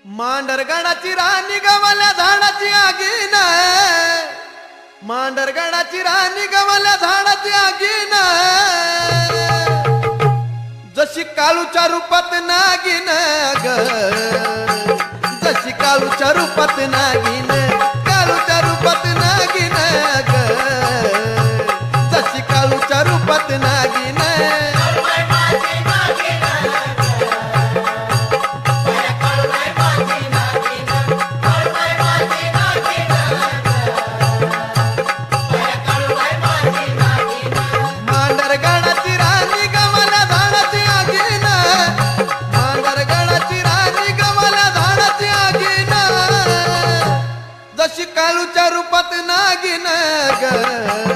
मांडरगडाची राणी गवल्या झाडाची आगीन, मांडरगडाची राणी गवल्या झाडाची आगीन, जशी काळूच्या रूपात नागिन ग, जशी काळूच्या रूपात नागिन, काळूच्या रूपात नागिन ग, जशी काळूच्या रूपात नागिन। जशी काळूच्या रूपात नागिन ग,